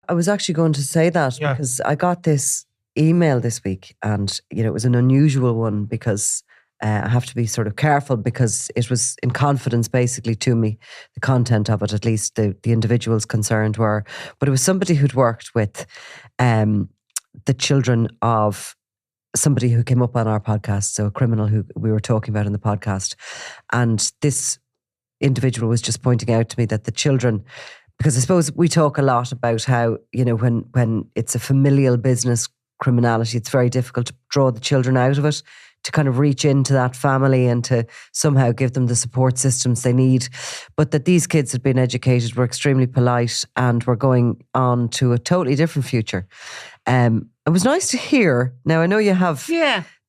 I was actually going to say that because I got this email this week and, it was an unusual one because I have to be sort of careful because it was in confidence basically to me, the content of it, at least the individuals concerned were. But it was somebody who'd worked with the children of somebody who came up on our podcast, so a criminal who we were talking about in the podcast. And this individual was just pointing out to me that the children, because I suppose we talk a lot about how, when it's a familial business, criminality, it's very difficult to draw the children out of it, to kind of reach into that family and to somehow give them the support systems they need. But that these kids had been educated, were extremely polite and were going on to a totally different future. It was nice to hear. Now, I know you have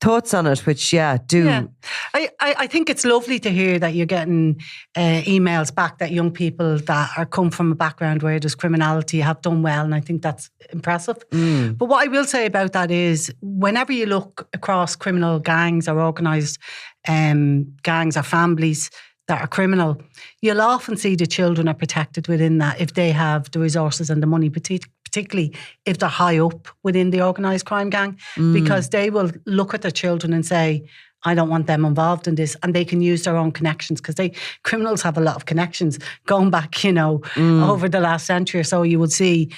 thoughts on it, which, do. Yeah. I think it's lovely to hear that you're getting emails back that young people that are come from a background where there's criminality have done well, and I think that's impressive. But what I will say about that is whenever you look across criminal gangs or organised gangs or families that are criminal, you'll often see the children are protected within that if they have the resources and the money, particularly if they're high up within the organised crime gang, because they will look at their children and say, I don't want them involved in this, and they can use their own connections because criminals have a lot of connections going back, over the last century or so. You would see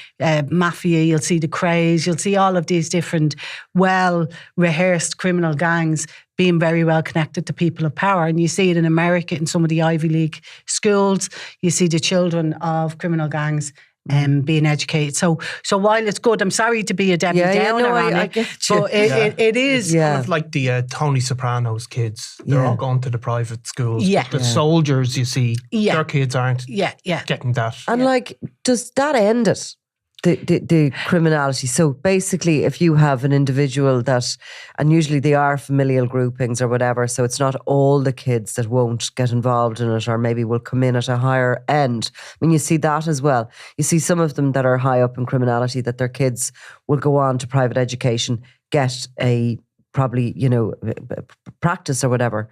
mafia, you'll see the Krays, you'll see all of these different well-rehearsed criminal gangs being very well connected to people of power. And you see it in America in some of the Ivy League schools. You see the children of criminal gangs being educated. So while it's good, I'm sorry to be a Debbie Downer on it, but it is kind of like the Tony Soprano's kids. They're all going to the private schools. But the soldiers, you see, their kids aren't getting that. And does that end it? The criminality. So basically, if you have an individual that, and usually they are familial groupings or whatever, so it's not all the kids that won't get involved in it or maybe will come in at a higher end. I mean, you see that as well. You see some of them that are high up in criminality that their kids will go on to private education, get a probably, practice or whatever.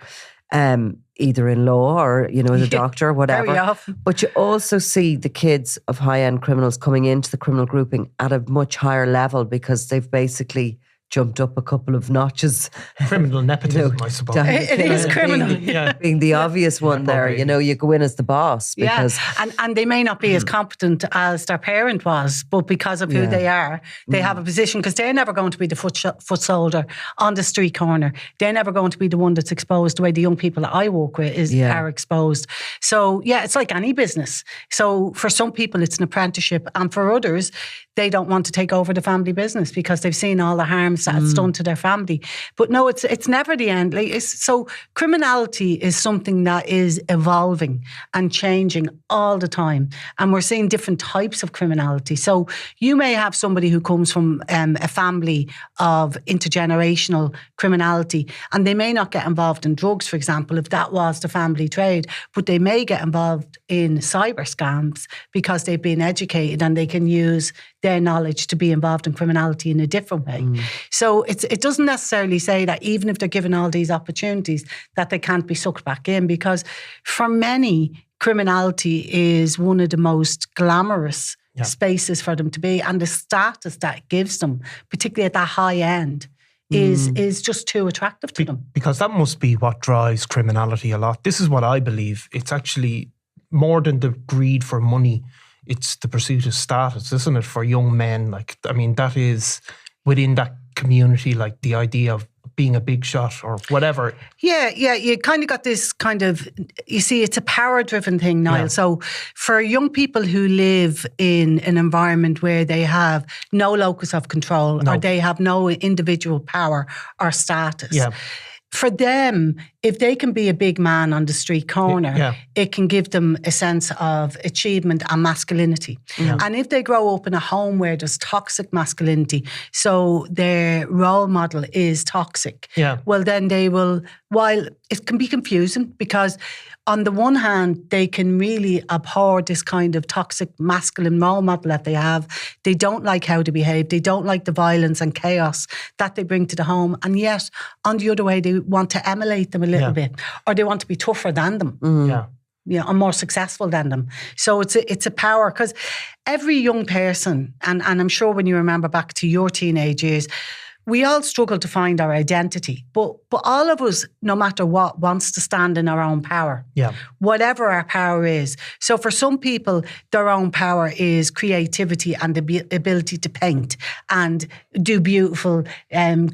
Either in law or, as a doctor or whatever. Very often. But you also see the kids of high-end criminals coming into the criminal grouping at a much higher level because they've basically jumped up a couple of notches. Criminal nepotism, I suppose. It is criminal. Being the obvious one there, you go in as the boss. Because and they may not be as competent as their parent was, but because of who they are, they have a position, because they're never going to be the foot soldier on the street corner. They're never going to be the one that's exposed the way the young people that I work with are exposed. So, it's like any business. So for some people, it's an apprenticeship, and for others, they don't want to take over the family business because they've seen all the harms that it's done to their family. But no, it's never the end. So criminality is something that is evolving and changing all the time. And we're seeing different types of criminality. So you may have somebody who comes from a family of intergenerational criminality, and they may not get involved in drugs, for example, if that was the family trade, but they may get involved in cyber scams because they've been educated and they can use their knowledge to be involved in criminality in a different way. So it doesn't necessarily say that even if they're given all these opportunities that they can't be sucked back in, because for many, criminality is one of the most glamorous spaces for them to be, and the status that it gives them, particularly at that high end, is just too attractive to them. Because that must be what drives criminality a lot. This is what I believe. It's actually more than the greed for money. It's the pursuit of status, isn't it, for young men? That is within that community, like the idea of being a big shot or whatever. Yeah, you kind of got this kind of, you see, it's a power-driven thing, Niall. Yeah. So for young people who live in an environment where they have no locus of control or they have no individual power or status, for them, if they can be a big man on the street corner, it can give them a sense of achievement and masculinity. Yeah. And if they grow up in a home where there's toxic masculinity, so their role model is toxic, well, then they will, while it can be confusing, because on the one hand, they can really abhor this kind of toxic masculine role model that they have. They don't like how they behave. They don't like the violence and chaos that they bring to the home. And yet, on the other way, they want to emulate them a little bit, or they want to be tougher than them. Yeah. are more successful than them. So it's a power, because every young person, and I'm sure when you remember back to your teenage years, we all struggle to find our identity, but all of us, no matter what, wants to stand in our own power. Yeah. Whatever our power is. So for some people, their own power is creativity and the ability to paint and do beautiful,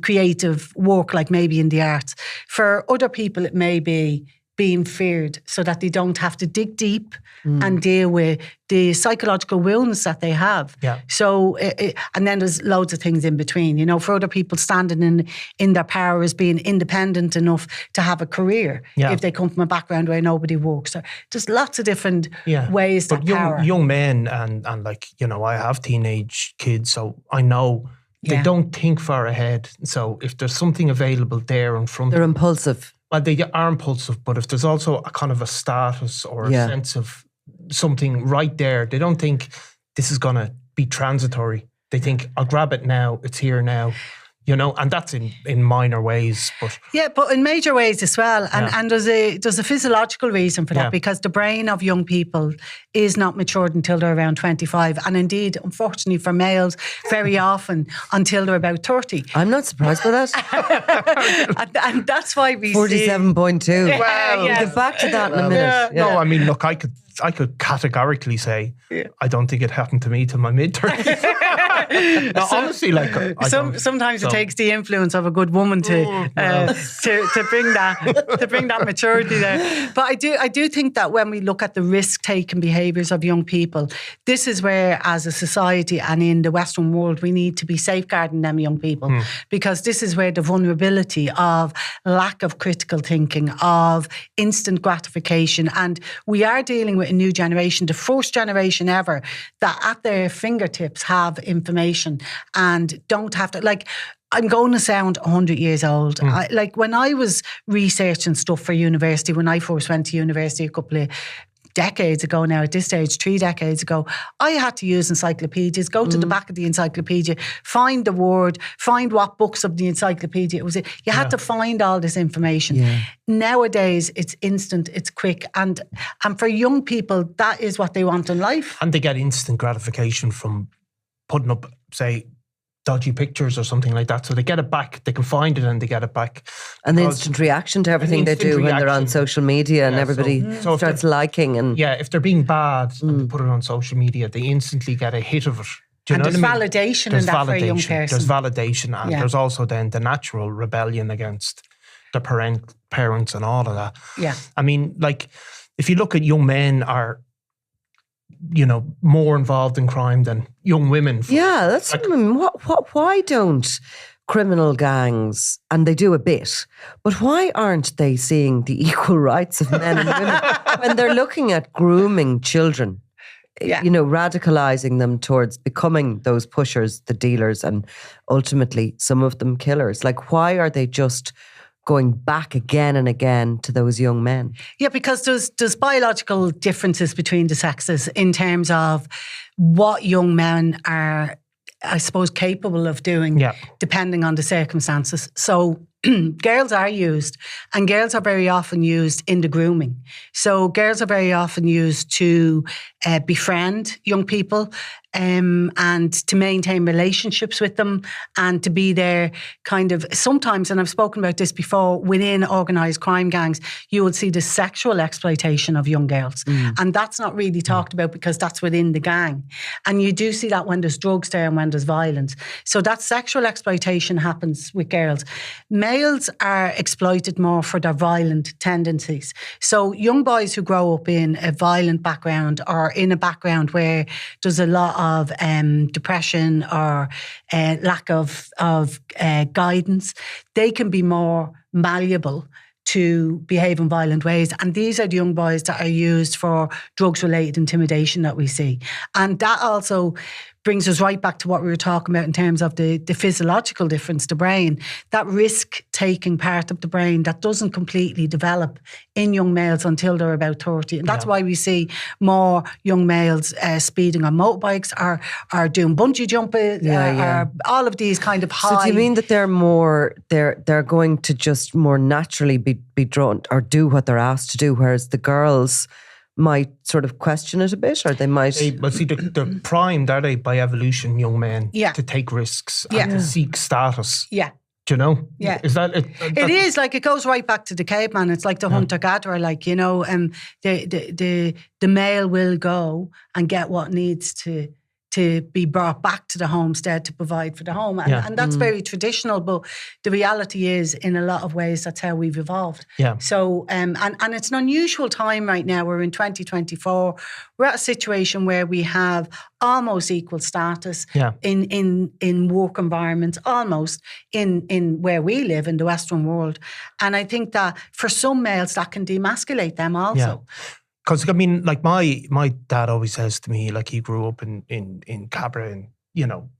creative work, like maybe in the arts. For other people, it may be being feared so that they don't have to dig deep and deal with the psychological wounds that they have. Yeah. So, and then there's loads of things in between. You know, for other people, standing in their power is being independent enough to have a career if they come from a background where nobody works. So there's lots of different ways that power. Young men and like, you know, I have teenage kids, so I know they don't think far ahead. So if there's something available there in front of them. They're impulsive. Well, they are impulsive, but if there's also a kind of a status or a sense of something right there, they don't think this is going to be transitory. They think, I'll grab it now, it's here now. You know, and that's in minor ways, but but in major ways as well. And there's a physiological reason for that, because the brain of young people is not matured until they're around 25, and indeed, unfortunately for males, very often until they're about 30. I'm not surprised by that. and that's why we 47.2. Well, we'll get back to that in a minute. No, I mean, look, I could categorically say I don't think it happened to me till my mid-30s. No, honestly, like sometimes it takes the influence of a good woman to bring that maturity there. But I do think that when we look at the risk-taking behaviours of young people, this is where, as a society and in the Western world, we need to be safeguarding them young people, because this is where the vulnerability of lack of critical thinking, of instant gratification, and we are dealing with a new generation, the first generation ever, that at their fingertips have information and don't have to, like, I'm going to sound 100 years old. Like when I was researching stuff for university, when I first went to university a couple of decades ago now, at this stage, 3 decades ago, I had to use encyclopedias, go to the back of the encyclopedia, find the word, find what books of the encyclopedia it was in. You had to find all this information. Yeah. Nowadays, it's instant, it's quick. And for young people, that is what they want in life. And they get instant gratification from putting up, say, dodgy pictures or something like that. So they get it back, they can find it and they get it back. And the instant reaction to everything they do when they're on social media and everybody starts liking. And if they're being bad and they put it on social media, they instantly get a hit of it. Do you know there's what I mean? Validation in that for a young person. There's validation, and there's also then the natural rebellion against the parents and all of that. Yeah. I mean, like, if you look at young men are, you know, more involved in crime than young women. Yeah, that's like, why don't criminal gangs, and they do a bit, but why aren't they seeing the equal rights of men and women when they're looking at grooming children? Yeah. You know, radicalising them towards becoming those pushers, the dealers, and ultimately some of them killers. Like, why are they just going back again and again to those young men? Yeah, because there's biological differences between the sexes in terms of what young men are, I suppose, capable of doing, depending on the circumstances. So girls are used, and girls are very often used in the grooming. So girls are very often used to befriend young people and to maintain relationships with them and to be there kind of sometimes, and I've spoken about this before, within organised crime gangs, you will see the sexual exploitation of young girls. And that's not really talked about because that's within the gang. And you do see that when there's drugs there and when there's violence. So that sexual exploitation happens with girls. Males are exploited more for their violent tendencies. So young boys who grow up in a violent background or in a background where there's a lot of depression or lack of guidance, they can be more malleable to behave in violent ways. And these are the young boys that are used for drugs-related intimidation that we see. And that also brings us right back to what we were talking about in terms of the physiological difference, the brain, that risk-taking part of the brain that doesn't completely develop in young males until they're about 30. And that's why we see more young males speeding on motorbikes or doing bungee jumping, or all of these kind of high... So do you mean that they're going to just more naturally be drawn or do what they're asked to do, whereas the girls might sort of question it a bit, or they might... They're primed, are they, by evolution, young men, to take risks and to seek status. Yeah. Do you know? Yeah. Is that it? It is, like, it goes right back to the caveman. It's like the hunter-gatherer, like, you know, the male will go and get what needs to be brought back to the homestead to provide for the home. And that's very traditional, but the reality is, in a lot of ways, that's how we've evolved. Yeah. So, and it's an unusual time right now. We're in 2024. We're at a situation where we have almost equal status in work environments, almost in where we live in the Western world. And I think that for some males, that can demasculate them also. Yeah. Because, I mean, like, my dad always says to me, like, he grew up in Cabra, and, you know,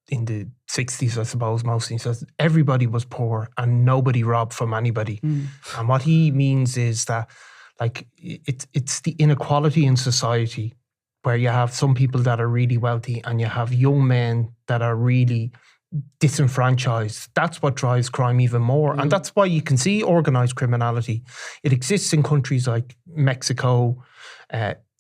in the 60s, I suppose, mostly. He says everybody was poor and nobody robbed from anybody. And what he means is that, like, it's the inequality in society where you have some people that are really wealthy and you have young men that are really disenfranchised. That's what drives crime even more. And that's why you can see organised criminality. It exists in countries like Mexico,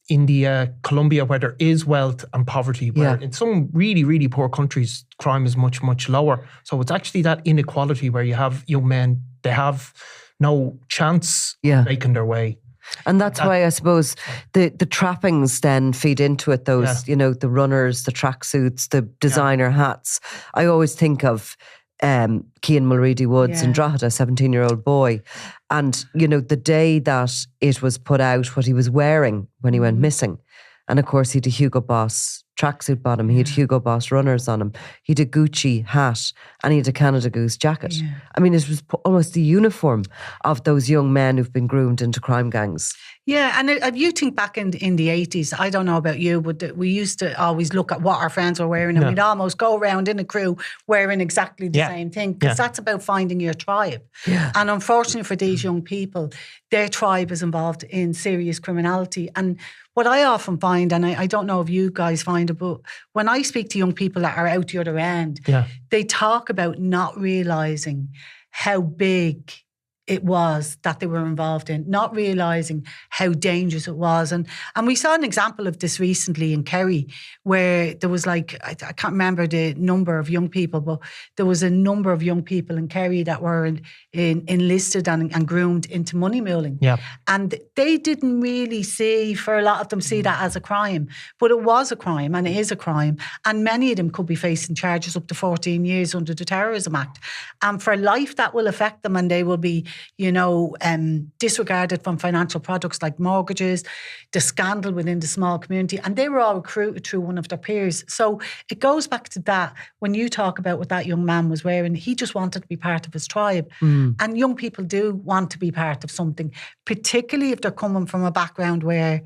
India, Colombia, where there is wealth and poverty, where in some really, really poor countries, crime is much, much lower. So it's actually that inequality where you have young men, they have no chance of making their way. And that's why I suppose the trappings then feed into it, those, you know, the runners, the tracksuits, the designer hats. I always think of Cian Mulready Woods and Drogheda, 17-year-old boy. And, you know, the day that it was put out what he was wearing when he went missing. And of course, he had a Hugo Boss tracksuit bottom, he had Hugo Boss runners on him, he had a Gucci hat, and he had a Canada Goose jacket. I mean, it was almost the uniform of those young men who've been groomed into crime gangs. Yeah, and if you think back in the 80s, I don't know about you, but we used to always look at what our friends were wearing, and we'd almost go around in a crew wearing exactly the same thing, because that's about finding your tribe. And unfortunately for these young people, their tribe is involved in serious criminality. And what I often find, and I don't know if you guys find it, but when I speak to young people that are out the other end, they talk about not realising how big it was that they were involved in, not realising how dangerous it was. And we saw an example of this recently in Kerry, where there was, like, I can't remember the number of young people, but there was a number of young people in Kerry that were enlisted and groomed into money muling. And they didn't really for a lot of them, see that as a crime. But it was a crime, and it is a crime. And many of them could be facing charges up to 14 years under the Terrorism Act. And for life, that will affect them, and they will be, you know, disregarded from financial products like mortgages, the scandal within the small community. And they were all recruited through one of their peers. So it goes back to that. When you talk about what that young man was wearing, he just wanted to be part of his tribe. And young people do want to be part of something, particularly if they're coming from a background where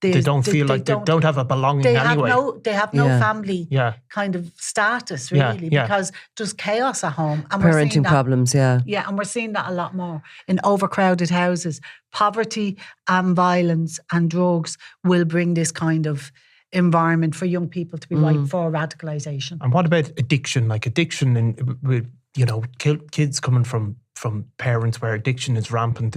they don't feel like they don't have a belonging anyway. They have no family kind of status, really, because there's chaos at home. And parenting problems, and we're seeing that a lot more in overcrowded houses. Poverty and violence and drugs will bring this kind of environment for young people to be ripe for radicalisation. And what about addiction? Like, addiction, and, you know, kids coming from parents where addiction is rampant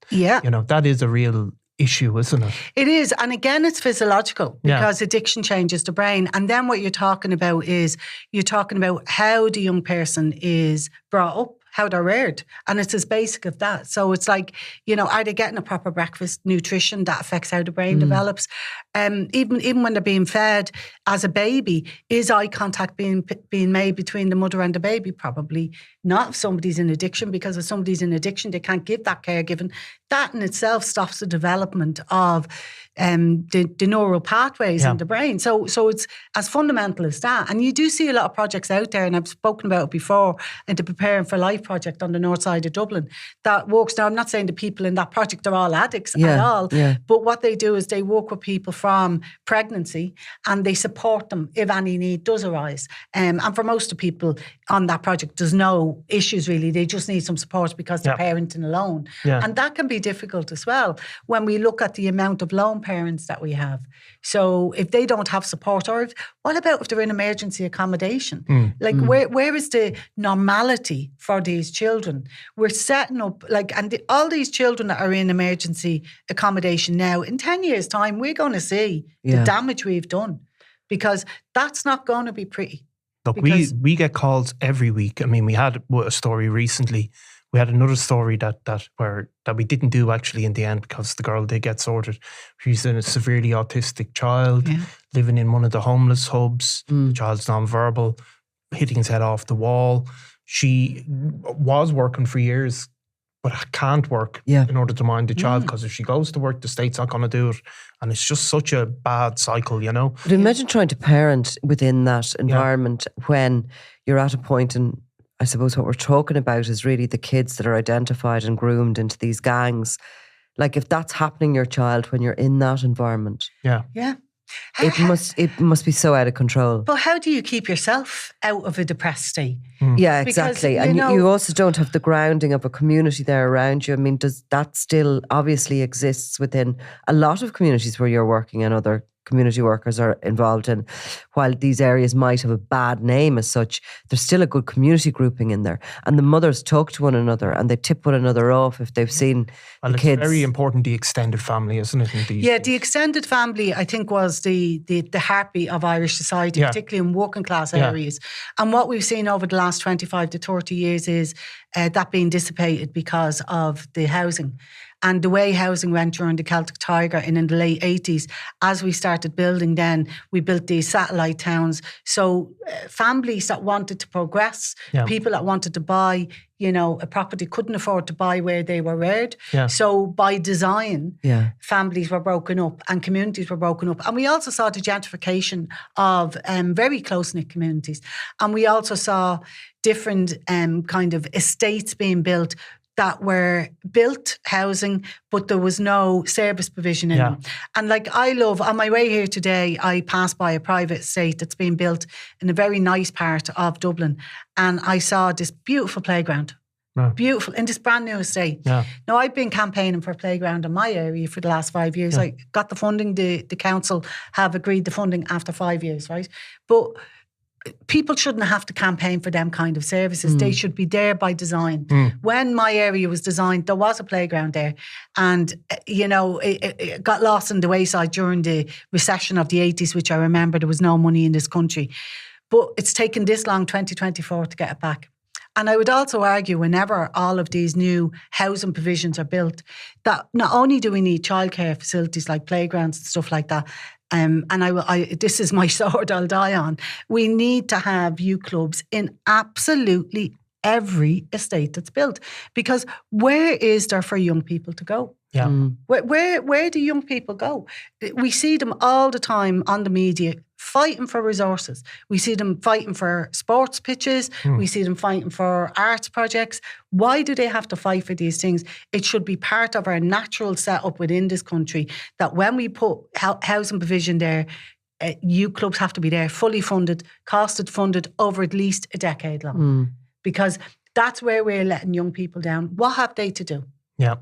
you know, that is a real issue, isn't it? It is. And again, it's physiological, because addiction changes the brain. And then what you're talking about is, you're talking about how the young person is brought up, how they're reared. And it's as basic as that. So it's like, you know, are they getting a proper breakfast, nutrition that affects how the brain develops? Even when they're being fed as a baby, is eye contact being made between the mother and the baby? Probably not if somebody's in addiction, because if somebody's in addiction, they can't give that care given. That in itself stops the development of the neural pathways in the brain. So it's as fundamental as that. And you do see a lot of projects out there, and I've spoken about it before, in the Preparing for Life project on the north side of Dublin, that works. Now, I'm not saying the people in that project are all addicts at all, but what they do is they work with people from pregnancy, and they support them if any need does arise. And for most of the people on that project, there's no issues really. They just need some support because they're parenting alone. And that can be be difficult as well when we look at the amount of lone parents that we have. So if they don't have support, or what about if they're in emergency accommodation? Like where is the normality for these children? We're setting up all these children that are in emergency accommodation now, in 10 years' time, we're going to see the damage we've done, because that's not going to be pretty. Look, we get calls every week. I mean, we had a story recently. We had another story that we didn't do actually in the end, because the girl did get sorted. She's a severely autistic child living in one of the homeless hubs. The child's nonverbal, hitting his head off the wall. She was working for years, but can't work in order to mind the child, because if she goes to work, the state's not going to do it. And it's just such a bad cycle, you know. But imagine trying to parent within that environment when you're at a point, and I suppose what we're talking about is really the kids that are identified and groomed into these gangs. Like, if that's happening to your child when you're in that environment. Yeah. It must be so out of control. But how do you keep yourself out of a depressed state? Yeah, exactly. Because, and you also don't have the grounding of a community there around you. I mean, does that still obviously exists within a lot of communities where you're working and other community workers are involved in? While these areas might have a bad name as such, there's still a good community grouping in there. And the mothers talk to one another and they tip one another off if they've seen the kids. It's very important, the extended family, isn't it? The extended family, I think, was the heartbeat of Irish society, particularly in working class areas. And what we've seen over the last 25 to 30 years is that being dissipated because of the housing. And the way housing went during the Celtic Tiger and in the late 80s, as we started building then, we built these satellite towns. So families that wanted to progress, people that wanted to buy, a property, couldn't afford to buy where they were reared. Yeah. So by design, families were broken up and communities were broken up. And we also saw the gentrification of very close-knit communities. And we also saw different kind of estates being built that were built housing, but there was no service provision in them. And on my way here today, I passed by a private estate that's being built in a very nice part of Dublin. And I saw this beautiful playground. Beautiful, in this brand new estate. Yeah. Now, I've been campaigning for a playground in my area for the last 5 years. I got the funding, the council have agreed the funding after 5 years, right? But people shouldn't have to campaign for them kind of services. They should be there by design. When my area was designed, there was a playground there. And, it got lost in the wayside during the recession of the 80s, which I remember there was no money in this country. But it's taken this long, 2024, to get it back. And I would also argue, whenever all of these new housing provisions are built, that not only do we need childcare facilities like playgrounds and stuff like that, and this is my sword I'll die on, we need to have youth clubs in absolutely every estate that's built. Because where is there for young people to go? Yeah. Where do young people go? We see them all the time on the media fighting for resources. We see them fighting for sports pitches. We see them fighting for arts projects. Why do they have to fight for these things? It should be part of our natural setup within this country that when we put housing provision there, youth clubs have to be there, fully funded, costed funded over at least a decade long. Because that's where we're letting young people down. What have they to do? Yeah.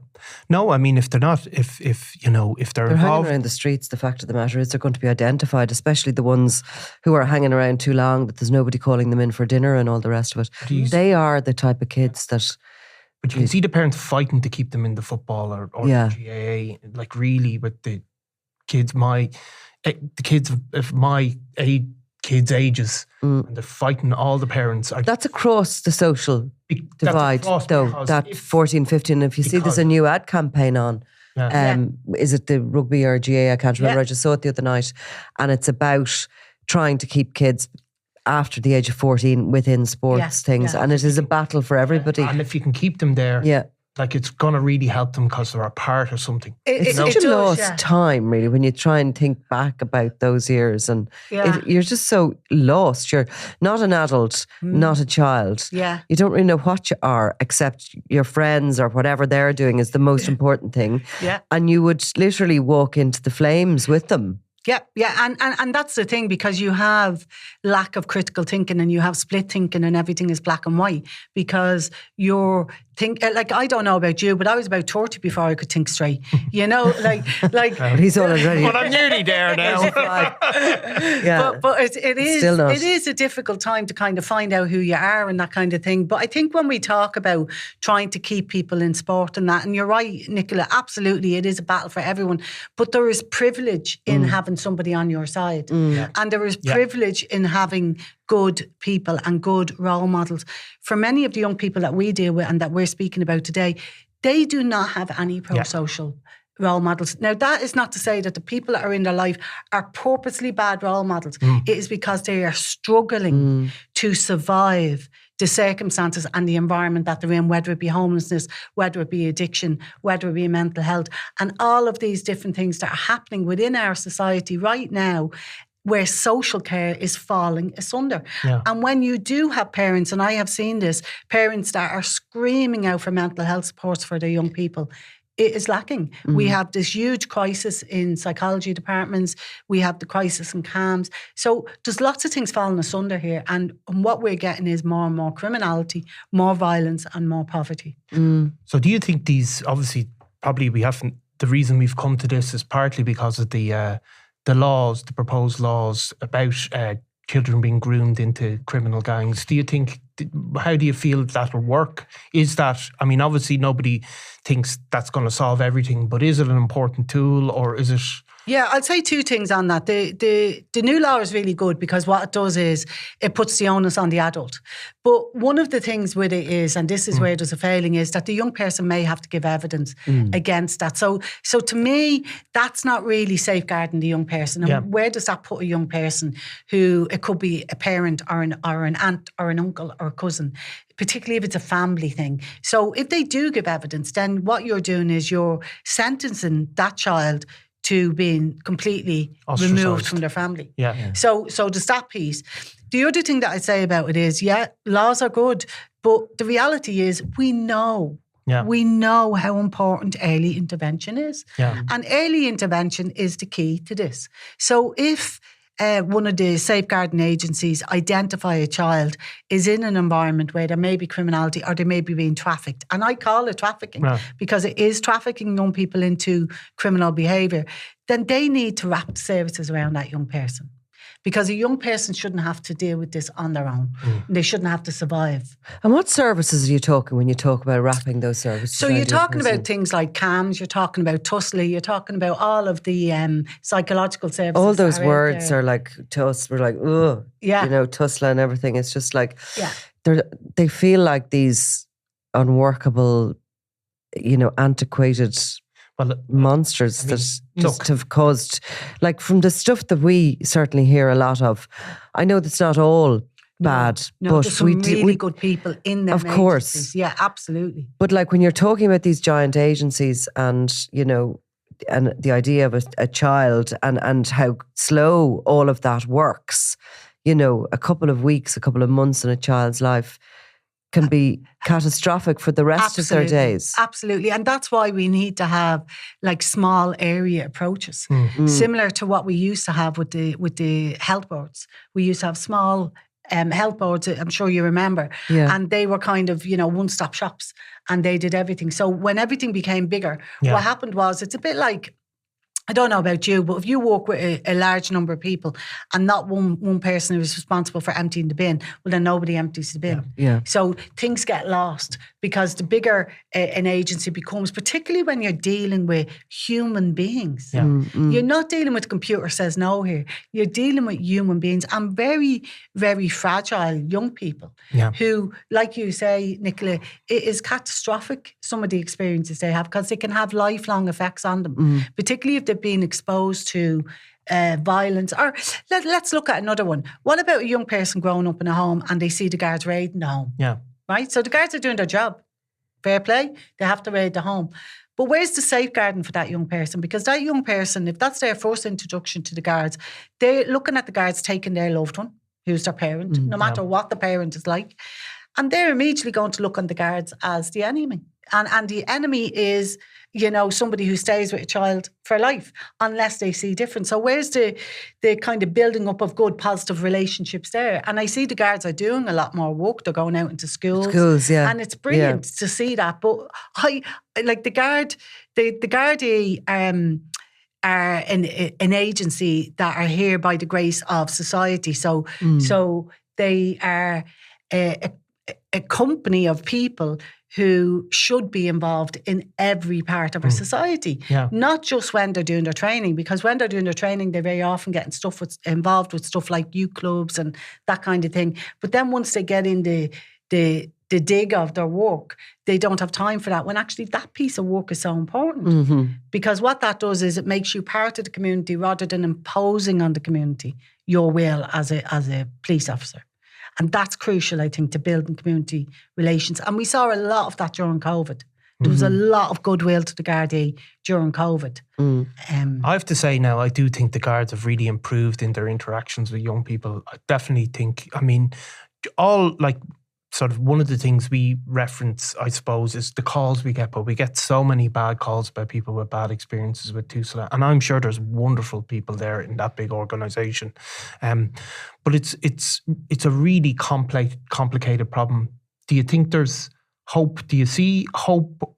No, I mean, if they're not, if they're involved, hanging around the streets, the fact of the matter is they're going to be identified, especially the ones who are hanging around too long, that there's nobody calling them in for dinner and all the rest of it. They are the type of kids that... But you can see the parents fighting to keep them in the football or the GAA, like really with the kids, the kids of my age, kids' ages, and they're fighting all the parents. That's across the social divide, though, that 14, 15. If you see there's a new ad campaign on, is it the rugby or GA? I can't remember. I just saw it the other night. And it's about trying to keep kids after the age of 14 within sports things. And it is a battle for everybody. And if you can keep them there, like it's going to really help them because they're a part of something. It's such a lost time, really, when you try and think back about those years. And you're just so lost. You're not an adult, not a child. Yeah. You don't really know what you are, except your friends or whatever they're doing is the most important thing. Yeah. And you would literally walk into the flames with them. Yeah, and that's the thing, because you have lack of critical thinking and you have split thinking and everything is black and white, because you're like, I don't know about you, but I was about 30 before I could think straight. You know, like he's already. But I'm nearly there now. Yeah, but it is a difficult time to kind of find out who you are and that kind of thing. But I think when we talk about trying to keep people in sport and that, and you're right, Nicola, absolutely, it is a battle for everyone. But there is privilege in having somebody on your side, and there is privilege in having good people and good role models. For many of the young people that we deal with and that we're speaking about today, they do not have any pro-social role models. Now, that is not to say that the people that are in their life are purposely bad role models. It is because they are struggling to survive the circumstances and the environment that they're in, whether it be homelessness, whether it be addiction, whether it be mental health, and all of these different things that are happening within our society right now, where social care is falling asunder. Yeah. And when you do have parents, and I have seen this, parents that are screaming out for mental health supports for their young people, it is lacking. We have this huge crisis in psychology departments. We have the crisis in CAMHS. So there's lots of things falling asunder here. And what we're getting is more and more criminality, more violence and more poverty. So do you think these, obviously, probably we haven't, the reason we've come to this is partly because of the laws, the proposed laws about children being groomed into criminal gangs. Do you think, how do you feel that'll work? Is that, I mean, obviously nobody thinks that's going to solve everything, but is it an important tool, or is it? Yeah, I'd say two things on that. The new law is really good because what it does is it puts the onus on the adult. But one of the things with it is, and this is where there's a failing, is that the young person may have to give evidence against that. So to me, that's not really safeguarding the young person. And where does that put a young person who, it could be a parent or an aunt or an uncle or a cousin, particularly if it's a family thing. So if they do give evidence, then what you're doing is you're sentencing that child to being completely removed from their family. So there's that piece. The other thing that I'd say about it is, laws are good, but the reality is we know how important early intervention is. And early intervention is the key to this. So if one of the safeguarding agencies identify a child is in an environment where there may be criminality or they may be being trafficked, and I call it trafficking because it is trafficking young people into criminal behaviour, then they need to wrap services around that young person. Because a young person shouldn't have to deal with this on their own. They shouldn't have to survive. And what services are you talking when you talk about wrapping those services? So you're talking about things like CAMHS, you're talking about TUSLA, you're talking about all of the psychological services. All those words are like, to us, we're like, ugh. You know, TUSLA and everything. It's just like, they feel like these unworkable, you know, antiquated monsters that just have caused, like, from the stuff that we certainly hear a lot of. I know that's not all bad, but there's some really good people in them. Of course. Agencies. Yeah, absolutely. But like when you're talking about these giant agencies and, you know, and the idea of a child and how slow all of that works, you know, a couple of weeks, a couple of months in a child's life can be catastrophic for the rest of their days. Absolutely. And that's why we need to have like small area approaches, similar to what we used to have with the health boards. We used to have small health boards, I'm sure you remember, and they were kind of, you know, one-stop shops and they did everything. So when everything became bigger, what happened was, it's a bit like, I don't know about you, but if you work with a large number of people and not one person is responsible for emptying the bin, well, then nobody empties the bin. So things get lost because the bigger an agency becomes, particularly when you're dealing with human beings. You're not dealing with computer says no here. You're dealing with human beings and very, very fragile young people who, like you say, Nicola, it is catastrophic, some of the experiences they have, because they can have lifelong effects on them, particularly if they've been exposed to violence. Or let's look at another one. What about a young person growing up in a home and they see the guards raiding the home? Right? So the guards are doing their job. Fair play. They have to raid the home. But where's the safeguarding for that young person? Because that young person, if that's their first introduction to the guards, they're looking at the guards taking their loved one, who's their parent, no matter what the parent is like. And they're immediately going to look on the guards as the enemy. And the enemy is, somebody who stays with a child for life unless they see different. So where's the kind of building up of good, positive relationships there? And I see the guards are doing a lot more work. They're going out into schools. And it's brilliant to see that. But I like the Gardaí are an agency that are here by the grace of society. So they are a company of people who should be involved in every part of our society, not just when they're doing their training, because when they're doing their training, they very often get involved with stuff like youth clubs and that kind of thing. But then once they get in the dig of their work, they don't have time for that, when actually that piece of work is so important. Because what that does is it makes you part of the community rather than imposing on the community your will as a police officer. And that's crucial, I think, to building community relations. And we saw a lot of that during COVID. There was a lot of goodwill to the Gardaí during COVID. I have to say now, I do think the Guards have really improved in their interactions with young people. I definitely think, sort of one of the things we reference, I suppose, is the calls we get, but we get so many bad calls by people with bad experiences with Tusla. And I'm sure there's wonderful people there in that big organisation. But it's a really complicated problem. Do you think there's hope? Do you see hope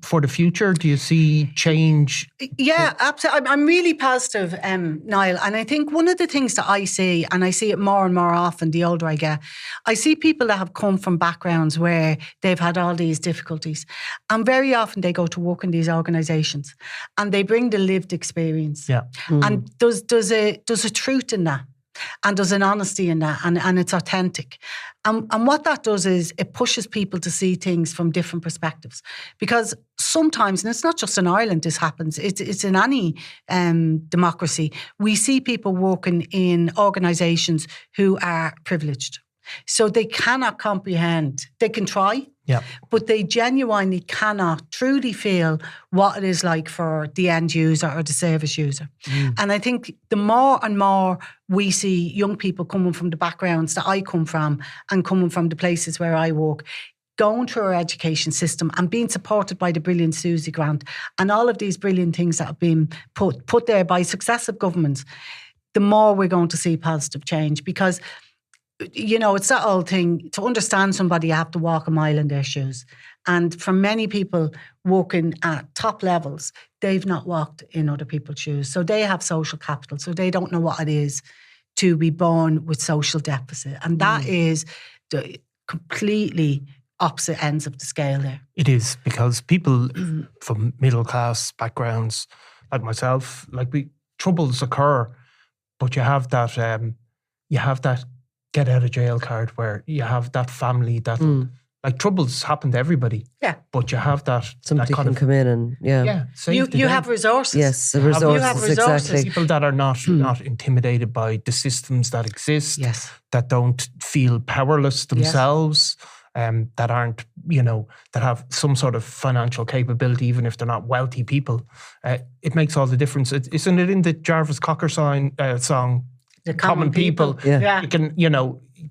for the future? Do you see change? Yeah, absolutely. I'm really positive, Niall. And I think one of the things that I see, and I see it more and more often the older I get, I see people that have come from backgrounds where they've had all these difficulties. And very often they go to work in these organisations and they bring the lived experience. Yeah. And there's a truth in that. And there's an honesty in that, and it's authentic. And what that does is it pushes people to see things from different perspectives. Because sometimes, and it's not just in Ireland this happens, it's in any democracy, we see people working in organisations who are privileged. So they cannot comprehend. They can try, but they genuinely cannot truly feel what it is like for the end user or the service user. And I think the more and more we see young people coming from the backgrounds that I come from and coming from the places where I work, going through our education system and being supported by the brilliant Susie grant and all of these brilliant things that have been put there by successive governments, the more we're going to see positive change. Because it's that old thing, to understand somebody, you have to walk a mile in their shoes. And for many people working at top levels, they've not walked in other people's shoes. So they have social capital. So they don't know what it is to be born with social deficit. And that is the completely opposite ends of the scale there. It is, because people from middle class backgrounds, like myself, troubles occur, but you have that get out of jail card where you have that family that troubles happen to everybody. Yeah. But you have that somebody that can come in and you have resources. Yes, the resources. You have resources. Exactly. People that are not intimidated by the systems that exist. Yes. That don't feel powerless themselves. That aren't, that have some sort of financial capability, even if they're not wealthy people. It makes all the difference. Isn't it in the Jarvis Cocker song? The common people. Yeah. You can,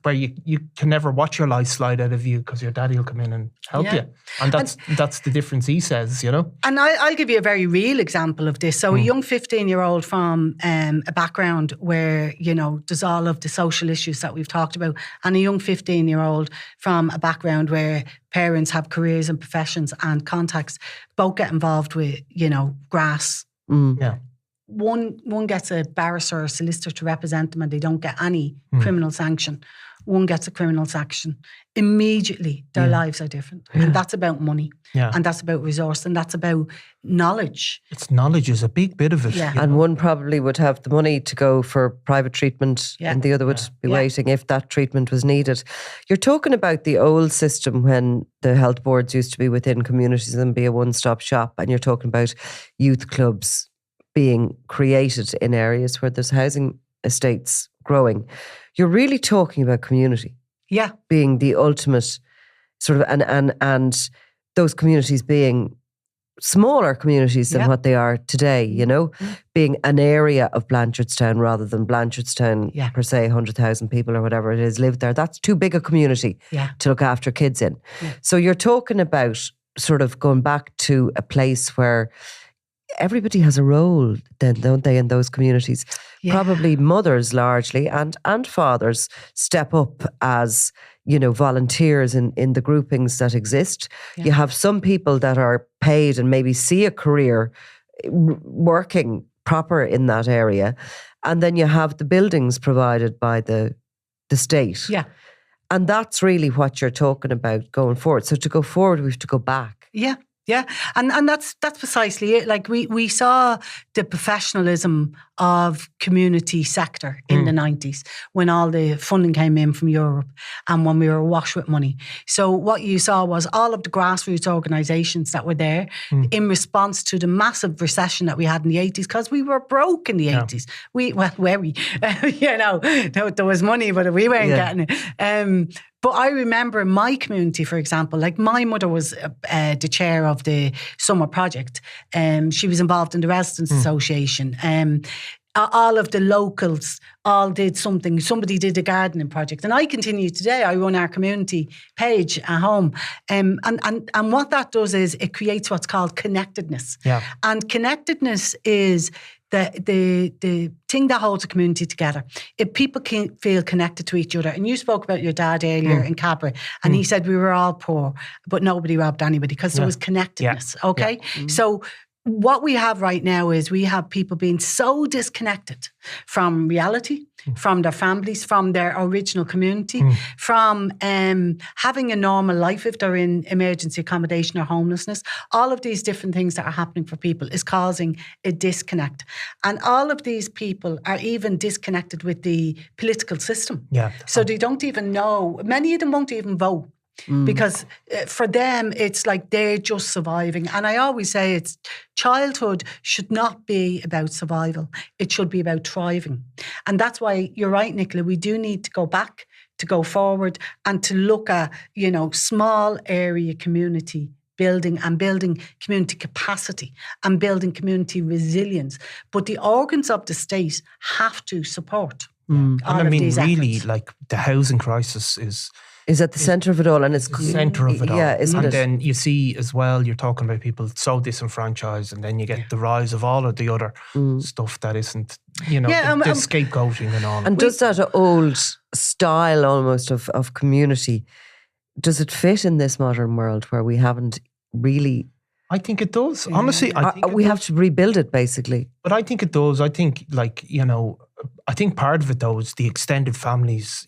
where you can never watch your life slide out of you because your daddy will come in and help you. And that's the difference, he says, And I'll give you a very real example of this. So a young 15-year-old from a background where, there's all of the social issues that we've talked about, and a young 15-year-old from a background where parents have careers and professions and contacts, both get involved with, grass. One gets a barrister or a solicitor to represent them and they don't get any criminal sanction. One gets a criminal sanction. Immediately, their lives are different. And that's about money. And that's about resource. And that's about knowledge. Knowledge is a big bit of it. Yeah. And one probably would have the money to go for private treatment and the other would be waiting if that treatment was needed. You're talking about the old system when the health boards used to be within communities and be a one-stop shop. And you're talking about youth clubs being created in areas where there's housing estates growing. You're really talking about community. Yeah. Being the ultimate sort of, and those communities being smaller communities than what they are today, being an area of Blanchardstown rather than Blanchardstown per se, 100,000 people or whatever it is live there. That's too big a community to look after kids in. Yeah. So you're talking about sort of going back to a place where everybody has a role then, don't they, in those communities? Yeah. Probably mothers largely and fathers step up as, volunteers in the groupings that exist. Yeah. You have some people that are paid and maybe see a career working proper in that area. And then you have the buildings provided by the state. Yeah. And that's really what you're talking about going forward. So to go forward, we have to go back. Yeah. Yeah, and that's precisely it. Like we saw the professionalism of community sector in the 90s when all the funding came in from Europe and when we were awash with money. So what you saw was all of the grassroots organisations that were there in response to the massive recession that we had in the 80s, because we were broke in the 80s. There was money, but we weren't getting it. But I remember my community, for example, like my mother was the chair of the summer project. She was involved in the Residents Association. All of the locals all did something. Somebody did a gardening project. And I continue today. I run our community page at home. And what that does is it creates what's called connectedness. Yeah. And connectedness is the thing that holds a community together. If people can feel connected to each other, and you spoke about your dad earlier in Cabra, and he said we were all poor, but nobody robbed anybody because there was connectedness. Yeah. Okay, so what we have right now is we have people being so disconnected from reality, from their families, from their original community, from having a normal life if they're in emergency accommodation or homelessness. All of these different things that are happening for people is causing a disconnect. And all of these people are even disconnected with the political system. Yeah. So they don't even know, many of them won't even vote. Because for them, it's like they're just surviving. And I always say childhood should not be about survival. It should be about thriving. And that's why you're right, Nicola, we do need to go back, to go forward and to look at, small area community building and building community capacity and building community resilience. But the organs of the state have to support all of these efforts. Like the housing crisis is at the centre of it all, and it's the centre of it all. Yeah, isn't it? And then you see as well, you're talking about people so disenfranchised, and then you get the rise of all of the other stuff that isn't, the scapegoating and all. And does that old style almost of community, does it fit in this modern world where we haven't really? I think it does. Honestly, I think we have to rebuild it, basically. But I think it does. I think, I think part of it though is the extended families,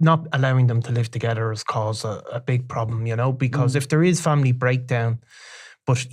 not allowing them to live together has caused a big problem, because if there is family breakdown, but,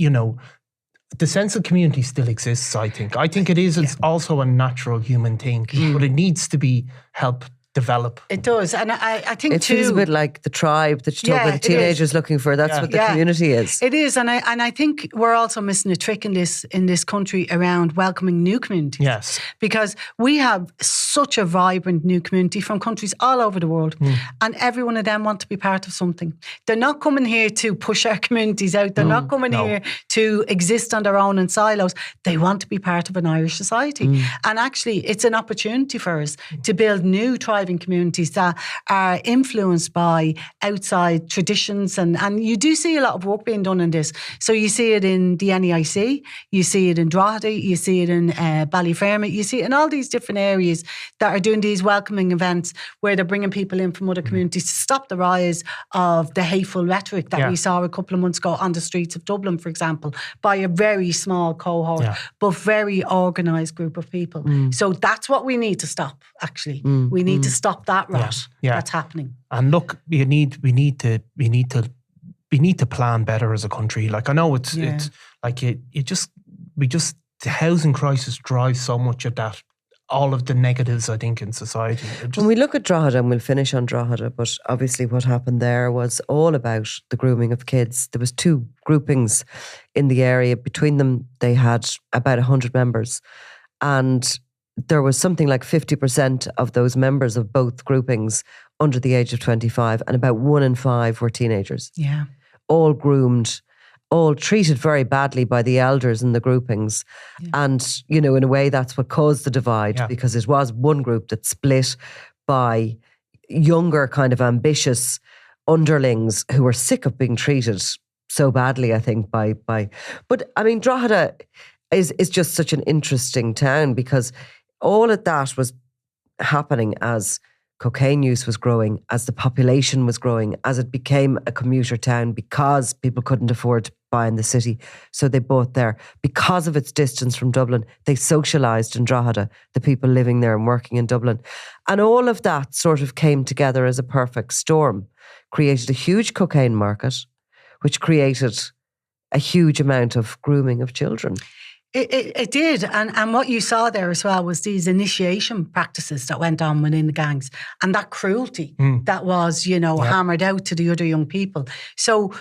the sense of community still exists, I think. I think it is. It's also a natural human thing, but it needs to be helped develop. It does. And I think it feels a bit like the tribe that you talk about the teenagers looking for. That's what the community is. It is. And I think we're also missing a trick in this country around welcoming new communities. Yes. Because we have such a vibrant new community from countries all over the world. And every one of them want to be part of something. They're not coming here to push our communities out. They're not coming here to exist on their own in silos. They want to be part of an Irish society. And actually, it's an opportunity for us to build new thriving communities that are influenced by outside traditions, and you do see a lot of work being done in this. So you see it in the NEIC, you see it in Drogheda, you see it in Ballyfermot, you see it in all these different areas that are doing these welcoming events where they're bringing people in from other communities to stop the rise of the hateful rhetoric that we saw a couple of months ago on the streets of Dublin, for example, by a very small cohort, but very organised group of people. So that's what we need to stop, actually. We need to stop that rot that's happening. And look, we need to plan better as a country. Like, I know it's like the housing crisis drives so much of that, all of the negatives, I think, in society. When we look at Drogheda, and we'll finish on Drogheda, but obviously what happened there was all about the grooming of kids. There was 2 groupings in the area. Between them, they had about 100 members. And there was something like 50% of those members of both groupings under the age of 25, and about 1 in 5 were teenagers. Yeah. All groomed, all treated very badly by the elders in the groupings. Yeah. And, in a way, that's what caused the divide, because it was one group that split by younger, kind of ambitious underlings who were sick of being treated so badly, I think, but I mean, Drogheda is just such an interesting town because all of that was happening as cocaine use was growing, as the population was growing, as it became a commuter town because people couldn't afford to buy in the city. So they bought there. Because of its distance from Dublin, they socialised in Drogheda, the people living there and working in Dublin. And all of that sort of came together as a perfect storm, created a huge cocaine market, which created a huge amount of grooming of children. It did. And what you saw there as well was these initiation practices that went on within the gangs and that cruelty that was, hammered out to the other young people. So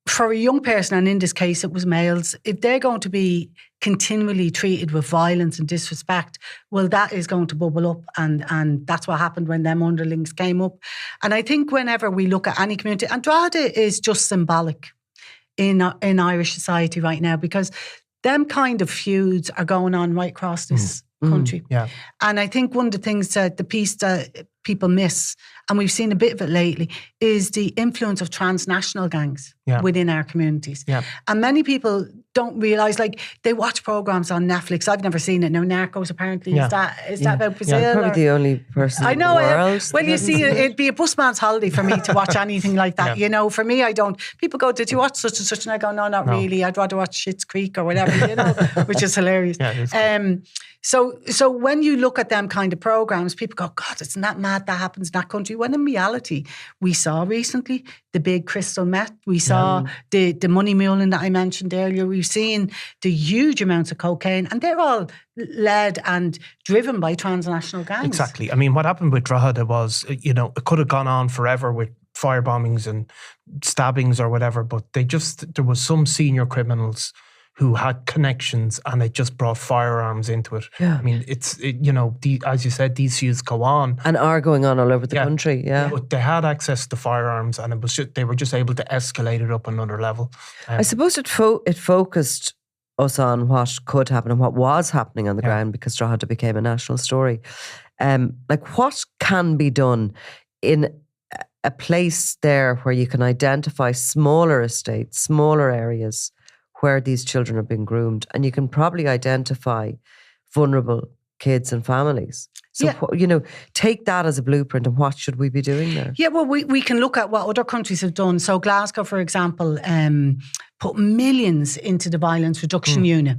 for a young person, and in this case it was males, if they're going to be continually treated with violence and disrespect, well, that is going to bubble up. And that's what happened when them underlings came up. And I think whenever we look at any community, and Drogheda is just symbolic in Irish society right now, because them kind of feuds are going on right across this country. Yeah. And I think one of the things that the piece that people miss, and we've seen a bit of it lately, is the influence of transnational gangs within our communities. Yeah. And many people don't realise, like, they watch programmes on Netflix. I've never seen it. Now, Narcos apparently, is that about Brazil? Yeah, probably the only person in the world. Well, you see, it'd be a busman's holiday for me to watch anything like that. For me, I don't. People go, did you watch such and such? And I go, no, not really. I'd rather watch Schitt's Creek or whatever, which is hilarious. Yeah, So when you look at them kind of programmes, people go, God, isn't that mad that happens in that country? When in reality, we saw recently the big crystal meth. We saw the money muling that I mentioned earlier. We've seen the huge amounts of cocaine, and they're all led and driven by transnational gangs. Exactly. I mean, what happened with Drogheda was, it could have gone on forever with firebombings and stabbings or whatever, but there was some senior criminals who had connections, and it just brought firearms into it. Yeah. I mean, as you said, these feuds go on. And are going on all over the country, But they had access to firearms, and they were just able to escalate it up another level. I suppose it focused us on what could happen and what was happening on the ground, because Drogheda became a national story. What can be done in a place there where you can identify smaller estates, smaller areas, where these children are being groomed, and you can probably identify vulnerable kids and families. So, take that as a blueprint, and what should we be doing there? Yeah, well, we can look at what other countries have done. So Glasgow, for example, put millions into the violence reduction unit.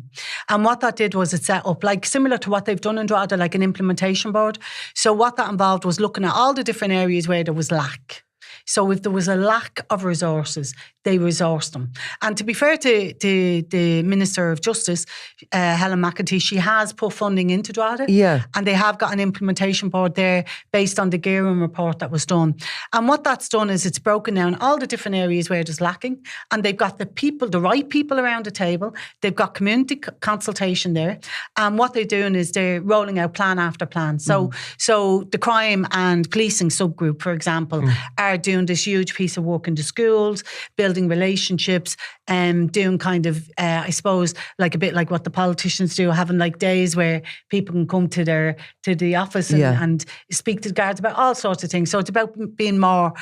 And what that did was it set up, like similar to what they've done in Drogheda, like an implementation board. So what that involved was looking at all the different areas where there was lack. So if there was a lack of resources, they resourced them. And to be fair to the Minister of Justice, Helen McEntee, she has put funding into Drogheda. Yeah. And they have got an implementation board there based on the Gearing report that was done. And what that's done is it's broken down all the different areas where there's lacking, and they've got the right people around the table. They've got community consultation there. And what they're doing is they're rolling out plan after plan. So the crime and policing subgroup, for example, are doing this huge piece of work in the schools, building relationships, and doing kind of, I suppose, like a bit like what the politicians do, having like days where people can come to the office and speak to the guards about all sorts of things. So it's about being more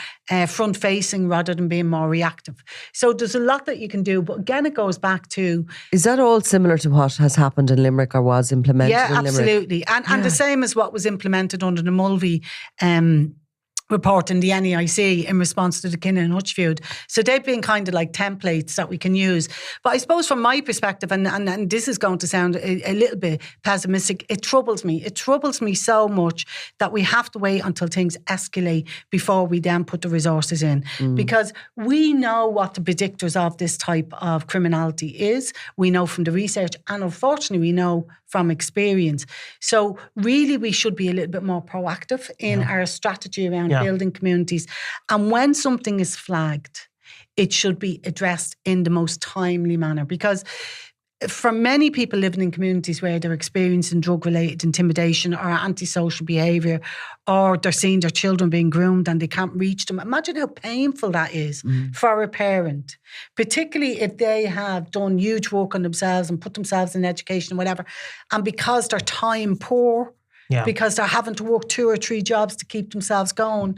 front-facing rather than being more reactive. So there's a lot that you can do, but again, it goes back to... Is that all similar to what has happened in Limerick or was implemented in Limerick? Yeah, absolutely. And the same as what was implemented under the Mulvey report in the NEIC in response to the Kinnan and Hutch feud. So they've been kind of like templates that we can use. But I suppose from my perspective, and this is going to sound a little bit pessimistic, it troubles me. It troubles me so much that we have to wait until things escalate before we then put the resources in. Because we know what the predictors of this type of criminality is. We know from the research, and unfortunately we know from experience. So really we should be a little bit more proactive in our strategy around building communities. And when something is flagged, it should be addressed in the most timely manner, because for many people living in communities where they're experiencing drug-related intimidation or antisocial behaviour, or they're seeing their children being groomed and they can't reach them, imagine how painful that is for a parent, particularly if they have done huge work on themselves and put themselves in education and whatever, and because they're time poor, because they're having to work 2 or 3 jobs to keep themselves going,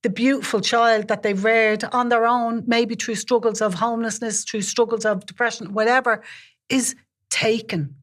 the beautiful child that they've reared on their own, maybe through struggles of homelessness, through struggles of depression, whatever, is taken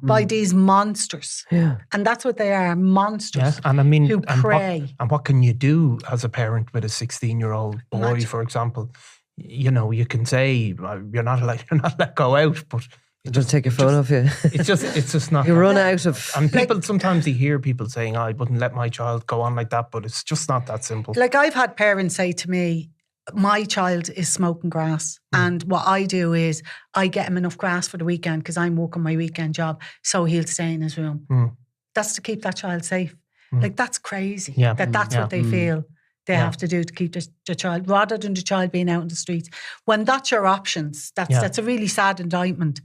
by these monsters. Yeah. And that's what they are, monsters. Yeah. And I mean, who prey. And what can you do as a parent with a 16-year-old boy, for example? You know, you can say you're not allowed to go out, but Just take your phone off you. It's just not. You run out of. And people sometimes you hear people saying, "I wouldn't let my child go on like that," but it's just not that simple. Like I've had parents say to me, "My child is smoking grass, and what I do is I get him enough grass for the weekend because I'm working my weekend job, so he'll stay in his room." That's to keep that child safe. Like that's crazy. Yeah. That's what they feel they have to do to keep the child, rather than the child being out in the streets. When that's your options, that's a really sad indictment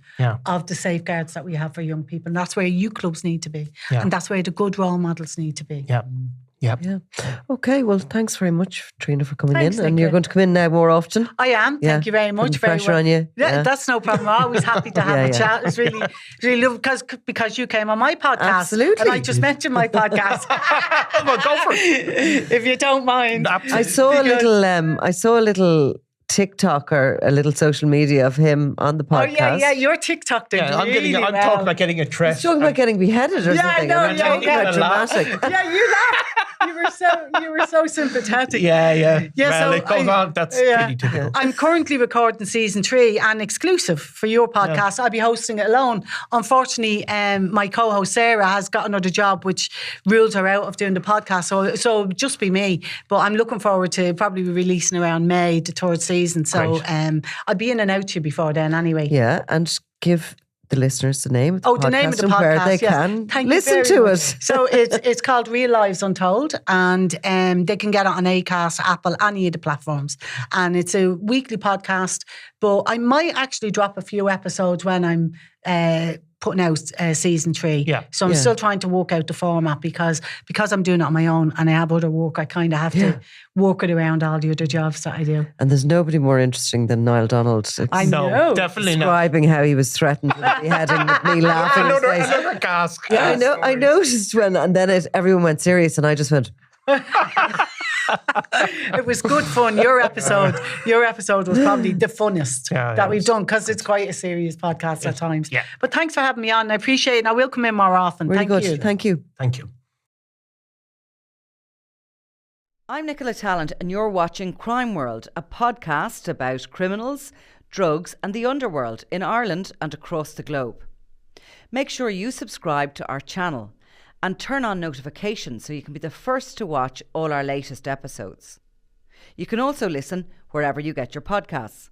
of the safeguards that we have for young people. And that's where youth clubs need to be. And that's where the good role models need to be. Yeah. Okay, well, thanks very much, Trina, for coming Thanks, in. And Nicola. you're going to come in now more often. I am. Thank you very much. Putting pressure on you. Yeah, that's no problem. I'm always happy to have a chat. It's really lovely because you came on my podcast. Absolutely. And I just mentioned my podcast. Well, go for it. If you don't mind. Absolutely. I saw a little TikTok or a little social media of him on the podcast. Oh yeah, your TikTok did really I'm talking about getting a dress. He's talking about getting beheaded or something. Dramatic. Yeah, you laughed. You were so sympathetic. Yeah. Yeah, well, so it goes on. That's pretty typical. I'm currently recording season 3 and exclusive for your podcast. I'll be hosting it alone. Unfortunately, my co-host Sarah has got another job which rules her out of doing the podcast. So just be me. But I'm looking forward to probably releasing around May, the 3rd season. So I'll be in and out to you before then anyway. Yeah, and give the listeners the name of the podcast. The name of the podcast, where they can listen to it. So it's called Real Lives Untold, and they can get it on Acast, Apple, any of the platforms. And it's a weekly podcast, but I might actually drop a few episodes when I'm putting out season 3. Yeah. So I'm still trying to work out the format because I'm doing it on my own and I have other work. I kind of have to work it around all the other jobs that I do. And there's nobody more interesting than Niall Donald. I know. No, definitely not. Describing how he was threatened with beheading with me laughing. Another gas. Yeah, I noticed and then everyone went serious and I just went... It was good fun. Your episode was probably the funnest that we've done because it's quite a serious podcast at times. Yeah. But thanks for having me on. I appreciate it. And I will come in more often. Really Thank good. you. Thank you. Thank you. I'm Nicola Tallant and you're watching Crime World, a podcast about criminals, drugs and the underworld in Ireland and across the globe. Make sure you subscribe to our channel and turn on notifications so you can be the first to watch all our latest episodes. You can also listen wherever you get your podcasts.